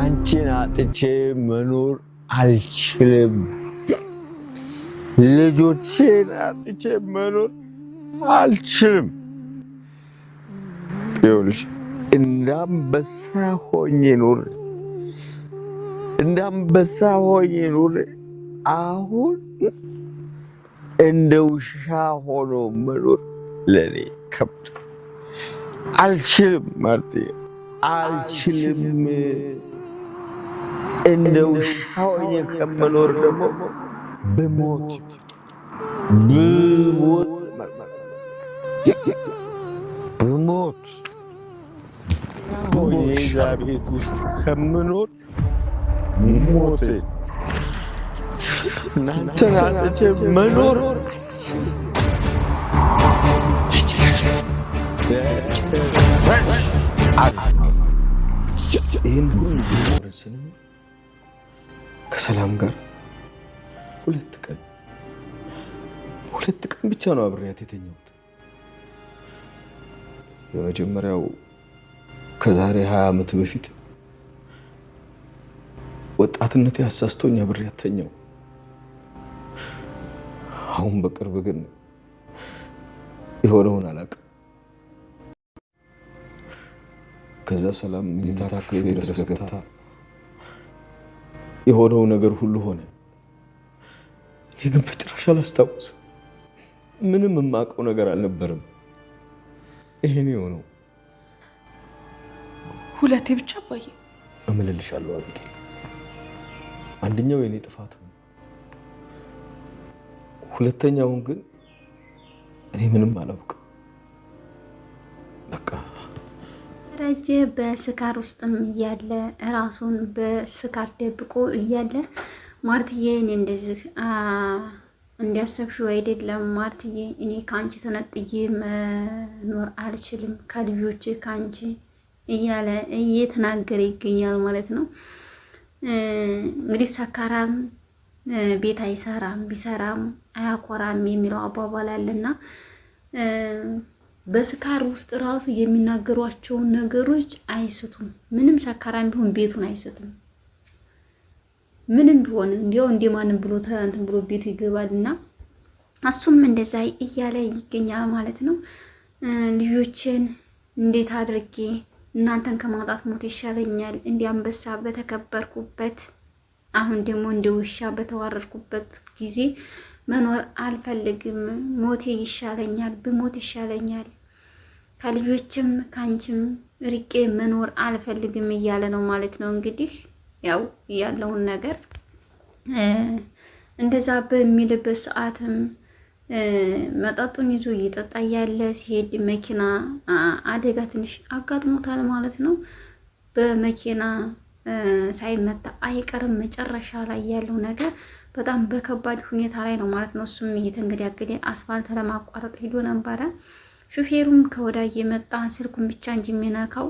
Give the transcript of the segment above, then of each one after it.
አንቺን አጥቼ መኖር አልችልም። ልጆቼን አጥቼ መኖር አልችልም። ይኸውልሽ እንዳንበሳ ሆኜ ኑር፣ እንዳንበሳ ሆኜ ኑር። አሁን እንደ ውሻ ሆኖ መኖር ለኔ ከብድ። አልችልም ማርቴ፣ አልችልም። እንደ ውሻ ሆኜ ከመኖር ደግሞ ብሞት እዛ ቤት ውስጥ ከምኖር ሞቴ እናንተን አጥቼ መኖር ይህን ሁሉ ረስንም ከሰላም ጋር ሁለት ቀን ብቻ ነው አብሬያት የተኛሁት። የመጀመሪያው ከዛሬ 20 ዓመት በፊት ወጣትነት ያሳስቶኝ አብሬያት ተኛው። አሁን በቅርብ ግን የሆነውን አላውቅም። ከዛ ሰላም ሚሊታ አካባቢ ድረስ ገብታ የሆነው ነገር ሁሉ ሆነ። እኔ ግን በጭራሽ አላስታውስም። ምንም የማውቀው ነገር አልነበረም። ይሄን የሆነው ሁለቴ ብቻ አባዬ እምልልሻለሁ አቢጌል፣ አንደኛው የኔ ጥፋት ነው። ሁለተኛውን ግን እኔ ምንም አላውቅም። በቃ ደረጀ በስካር ውስጥም እያለ ራሱን በስካር ደብቆ እያለ ማርትዬ እኔ እንደዚህ እንዲያሰብሽው አይደለም ማርትዬ፣ እኔ ከአንቺ ተነጥዬ መኖር አልችልም፣ ከልጆቼ ከአንቺ እያለ እየተናገረ ይገኛል ማለት ነው። እንግዲህ ሰካራም ቤት አይሰራም፣ ቢሰራም አያኮራም የሚለው አባባል አለና በስካር ውስጥ ራሱ የሚናገሯቸውን ነገሮች አይስቱም። ምንም ሰካራም ቢሆን ቤቱን አይስትም። ምንም ቢሆን እንዲያው እንደማንም ብሎ እንትን ብሎ ቤቱ ይገባልና እሱም እንደዛ እያለ ይገኛል ማለት ነው። ልጆችን እንዴት አድርጌ እናንተን ከማጣት ሞት ይሻለኛል፣ እንደ አንበሳ በተከበርኩበት አሁን ደግሞ እንደ ውሻ በተዋረድኩበት ጊዜ መኖር አልፈልግም፣ ሞቴ ይሻለኛል፣ ብሞት ይሻለኛል፣ ከልጆችም ከአንቺም ርቄ መኖር አልፈልግም እያለ ነው ማለት ነው። እንግዲህ ያው ያለውን ነገር እንደዛ በሚልበት ሰዓትም መጠጡን ይዞ እየጠጣ ያለ ሲሄድ መኪና አደጋ ትንሽ አጋጥሞታል ማለት ነው። በመኪና ሳይመታ አይቀርም። መጨረሻ ላይ ያለው ነገር በጣም በከባድ ሁኔታ ላይ ነው ማለት ነው። እሱም እየተንገዳገደ አስፋልት ለማቋረጥ ሄዶ ነበረ። ሹፌሩም ከወዳ እየመጣ ስልኩን ብቻ እንጂ የሚነካው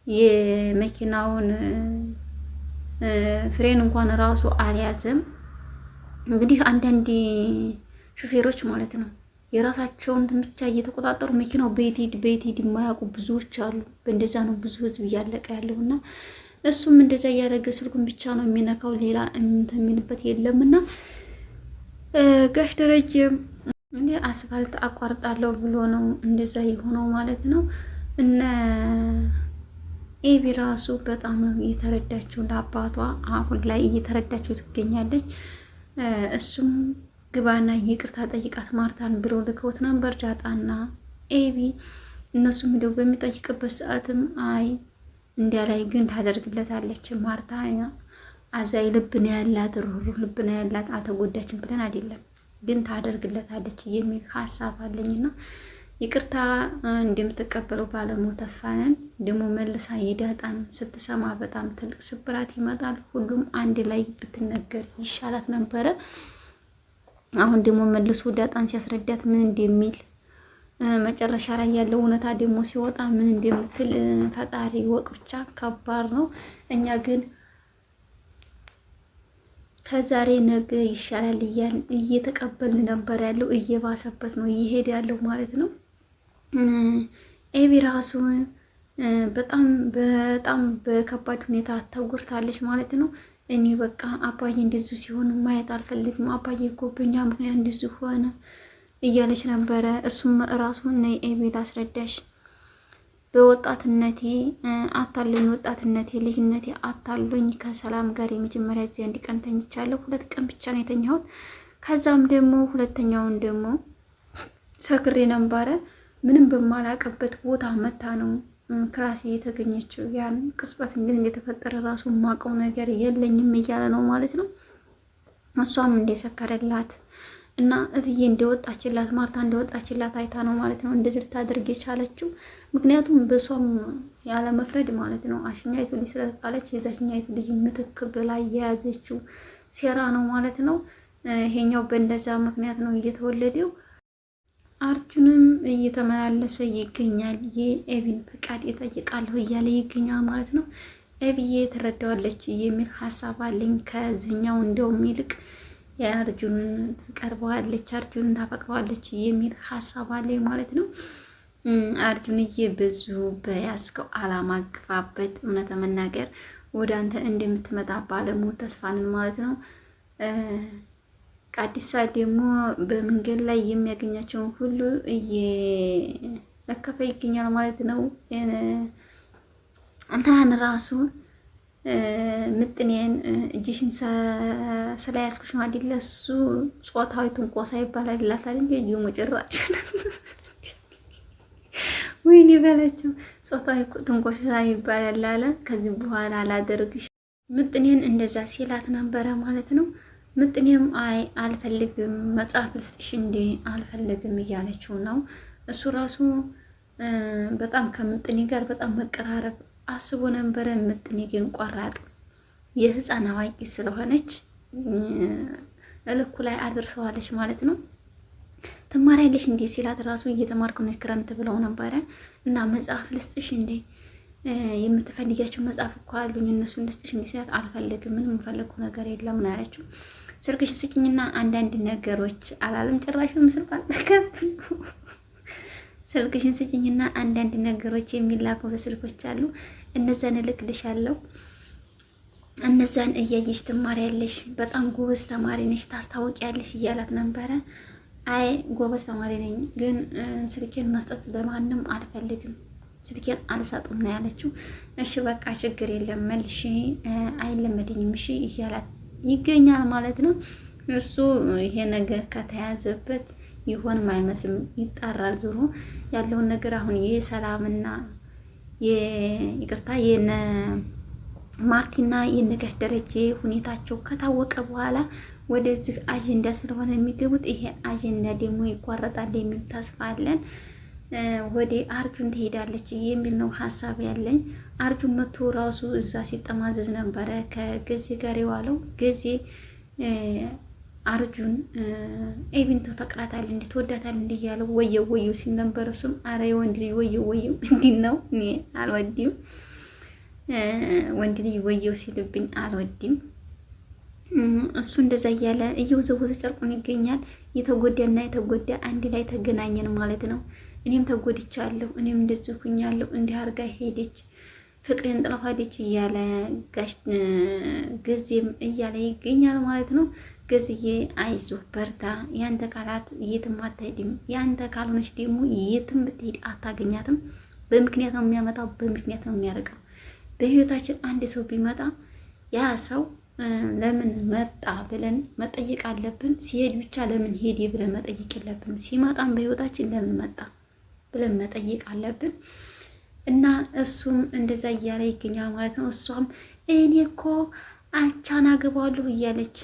የመኪናውን ፍሬን እንኳን ራሱ አልያዘም። እንግዲህ አንዳንድ ሹፌሮች ማለት ነው የራሳቸውን ብቻ እየተቆጣጠሩ መኪናው ቤት ሂድ የማያውቁ ብዙዎች አሉ። በእንደዛ ነው ብዙ ህዝብ እያለቀ ያለውና እሱም እንደዛ እያደረገ ስልኩን ብቻ ነው የሚነካው፣ ሌላ የሚልበት የለምና ጋሽ ደረጀ እንደ አስፋልት አቋርጣለሁ ብሎ ነው እንደዛ የሆነው ማለት ነው። እነ ኤቢ ራሱ በጣም ነው እየተረዳችው ለአባቷ አሁን ላይ እየተረዳችው ትገኛለች። እሱም ግባና ይቅርታ ጠይቃት ማርታን ብሎ ልከውት ነበር ዳጣና ኤቢ። እነሱም ሄደው በሚጠይቅበት ሰዓትም አይ እንዲያ ላይ ግን ታደርግለታለች ማርታ አዛይ ልብ ነው ያላት፣ ሩህሩህ ልብ ነው ያላት፣ አልተጎዳችም ብለን አይደለም ግን ታደርግለታለች የሚል ሀሳብ አለኝና ይቅርታ እንደምትቀበለው ባለሙሉ ተስፋ ነን። ደግሞ መልሳ የዳጣን ስትሰማ በጣም ትልቅ ስብራት ይመጣል። ሁሉም አንድ ላይ ብትነገር ይሻላት ነበረ። አሁን ደግሞ መልሶ ዳጣን ሲያስረዳት ምን እንደሚል መጨረሻ ላይ ያለው እውነታ ደግሞ ሲወጣ ምን እንደምትል ፈጣሪ ወቅ። ብቻ ከባድ ነው። እኛ ግን ከዛሬ ነገ ይሻላል እያልን እየተቀበልን ነበር ያለው። እየባሰበት ነው እየሄደ ያለው ማለት ነው። ኤቢ ራሱ በጣም በጣም በከባድ ሁኔታ ተጎድታለች ማለት ነው። እኔ በቃ አባዬ እንደዚህ ሲሆን ማየት አልፈልግም፣ አባዬ እኮ በኛ ምክንያት እንደዚህ ሆነ እያለች ነበረ። እሱም ራሱን ነይ ኤቢ ላስረዳሽ፣ በወጣትነቴ አታሎኝ፣ ወጣትነቴ ልጅነቴ አታሎኝ ከሰላም ጋር የመጀመሪያ ጊዜ 1 ቀን ተኝቻለሁ። 2 ቀን ብቻ ነው የተኛሁት። ከዛም ደግሞ ሁለተኛውን ደግሞ ሰክሬ ነበረ። ምንም በማላቀበት ቦታ መታ ነው ክላስ የተገኘችው። ያን ቅጽበት እንዴት እንደተፈጠረ ራሱ ማቀው ነገር የለኝም እያለ ነው ማለት ነው። እሷም እንደሰከረላት እና እትዬ እንደወጣችላት ማርታ እንደወጣችላት አይታ ነው ማለት ነው እንደዚህ ልታደርግ የቻለችው። ምክንያቱም በሷም ያለ መፍረድ ማለት ነው አሽኛይቱ ልጅ ስለተጣለች የዛችኛይቱ ልጅ ምትክ ብላ የያዘችው ሴራ ነው ማለት ነው። ይሄኛው በእንደዛ ምክንያት ነው እየተወለደው። አርጁንም እየተመላለሰ ይገኛል። የኤቢን ፈቃድ እጠይቃለሁ እያለ ይገኛል ማለት ነው። ኤቢዬ ትረዳዋለች የሚል ሀሳብ አለኝ። ከዚህኛው እንደውም ይልቅ የአርጁንን ትቀርበዋለች፣ አርጁንን ታፈቅረዋለች የሚል ሀሳብ አለኝ ማለት ነው። አርጁንዬ ብዙ በያዝከው አላማ ግፋበት። እውነት መናገር ወደ አንተ እንደምትመጣ ባለሙሉ ተስፋንን ማለት ነው። ቃዲሳ ደግሞ በመንገድ ላይ የሚያገኛቸውን ሁሉ እየለከፈ ይገኛል ማለት ነው። እንትናን ራሱ ምጥኔን እጅሽን ስለያዝኩሽ ነው አይደለ? እሱ ጾታዊ ትንኮሳ ይባላል ይላታል እንጂ እጁ ጭራሽ ወይኔ በላቸው። ጾታዊ ትንኮሳ ይባላል አለ። ከዚህ በኋላ አላደርግሽ ምጥኔን እንደዛ ሲላት ነበረ ማለት ነው። ምጥኔም አይ አልፈልግም፣ መጽሐፍ ልስጥሽ እንዴ አልፈልግም እያለችው ነው። እሱ ራሱ በጣም ከምጥኔ ጋር በጣም መቀራረብ አስቦ ነበረ። ምጥኔ ግን ቆራጥ የህፃን አዋቂ ስለሆነች እልኩ ላይ አድርሰዋለች ማለት ነው። ትማሪያለሽ እንዴ ሲላት ራሱ እየተማርኩ ነው ክረምት ብለው ነበረ እና መጽሐፍ ልስጥሽ እንዴ የምትፈልጊያቸው መጽሐፍ እኮ አሉኝ እነሱን ልስጥሽ እንዴ ሲላት አልፈልግም፣ ምንም የምፈልገው ነገር የለም ነው ያለችው። ስልክሽን ስጭኝና አንዳንድ ነገሮች አላለም ጭራሽም ስልክሽን ስጭኝና አንዳንድ ነገሮች የሚላኩ በስልኮች አሉ እነዛን እልክልሻለሁ፣ እነዛን እያየሽ ትማሪያለሽ፣ በጣም ጎበዝ ተማሪ ነሽ፣ ታስታውቂያለሽ እያላት ነበረ። አይ ጎበዝ ተማሪ ነኝ፣ ግን ስልኬን መስጠት ለማንም አልፈልግም፣ ስልኬን አልሰጡም ነው ያለችው። እሺ በቃ ችግር የለም መልሼ አይለመድኝም እሺ እያላት ይገኛል ማለት ነው። እሱ ይሄ ነገር ከተያዘበት ይሆንም አይመስልም፣ ይጣራል። ዞሮ ያለውን ነገር አሁን የሰላምና ይቅርታ የነ ማርቲና የነጋሽ ደረጀ ሁኔታቸው ከታወቀ በኋላ ወደዚህ አጀንዳ ስለሆነ የሚገቡት ይሄ አጀንዳ ደግሞ ይቋረጣል የሚል ተስፋ አለን። ወደ አርጁን ትሄዳለች የሚል ነው ሀሳብ ያለኝ። አርጁን መቶ ራሱ እዛ ሲጠማዘዝ ነበረ ከገዜ ጋር የዋለው። ገዜ አርጁን ኤቢን ተፈቅራታል እንዴ ትወዳታል እንዴ እያለው ወየው ወየው ሲል ነበር። እሱም አረ የወንድ ልጅ ወየው ወየው እንዲህ ነው እኔ አልወድም፣ ወንድ ልጅ ወየው ሲልብኝ አልወድም። እሱ እንደዛ እያለ እየወዘወዘ ጨርቁን ይገኛል። የተጎዳና የተጎዳ አንድ ላይ ተገናኘን ማለት ነው። እኔም ተጎድቻለሁ፣ እኔም እንደዚህ ሁኛለሁ፣ እንዲህ አርጋ ሄደች፣ ፍቅሬን ጥላ ሄደች እያለ ጋሽ ገዜም እያለ ይገኛል ማለት ነው። ገዝዬ አይዞህ በርታ፣ ያንተ ቃላት የትም አትሄድም፣ ያንተ ካልሆነች ደግሞ የትም ብትሄድ አታገኛትም። በምክንያት ነው የሚያመጣው፣ በምክንያት ነው የሚያርቀው። በህይወታችን አንድ ሰው ቢመጣ ያ ሰው ለምን መጣ ብለን መጠየቅ አለብን። ሲሄድ ብቻ ለምን ሄድ ብለን መጠየቅ የለብንም። ሲመጣም በህይወታችን ለምን መጣ ብለን መጠየቅ አለብን። እና እሱም እንደዛ እያለ ይገኛል ማለት ነው። እሷም እኔ እኮ አቻና ገባለሁ እያለች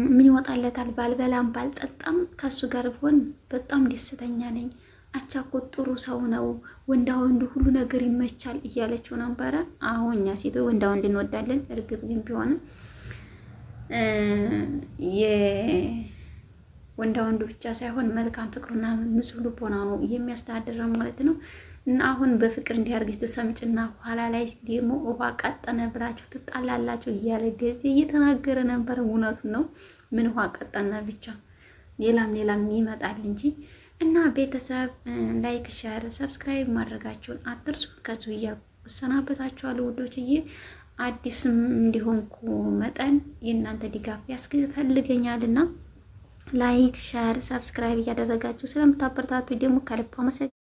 ምን ይወጣለታል፣ ባልበላም ባልጠጣም ከሱ ጋር ብሆን በጣም ደስተኛ ነኝ። አቻ እኮ ጥሩ ሰው ነው፣ ወንዳ ወንዱ ሁሉ ነገር ይመቻል እያለችው ነበረ። አሁን እኛ ሴቶች ወንዳ ወንድ እንወዳለን። እርግጥ ግን ቢሆንም የወንዳ ወንዱ ብቻ ሳይሆን መልካም ፍቅሩና ንጹህ ልቦና ነው የሚያስተዳድረው ማለት ነው። እና አሁን በፍቅር እንዲያርግሽ ትሰምጭና ኋላ ላይ ደግሞ ውሃ ቀጠነ ብላችሁ ትጣላላችሁ እያለ ጊዜ እየተናገረ ነበረ። እውነቱን ነው። ምን ውሃ ቀጠነ ብቻ ሌላም ይመጣል እንጂ እና ቤተሰብ ላይክ፣ ሸር፣ ሰብስክራይብ ማድረጋችሁን አትርሱ። ከዚሁ እያልኩ እሰናበታችኋለሁ ውዶችዬ። አዲስም እንዲሆንኩ መጠን የእናንተ ድጋፍ ያስፈልገኛልና ላይክ፣ ሸር፣ ሰብስክራይብ እያደረጋችሁ ስለምታበረታቱ ደግሞ ከልብ አመሰግናለሁ።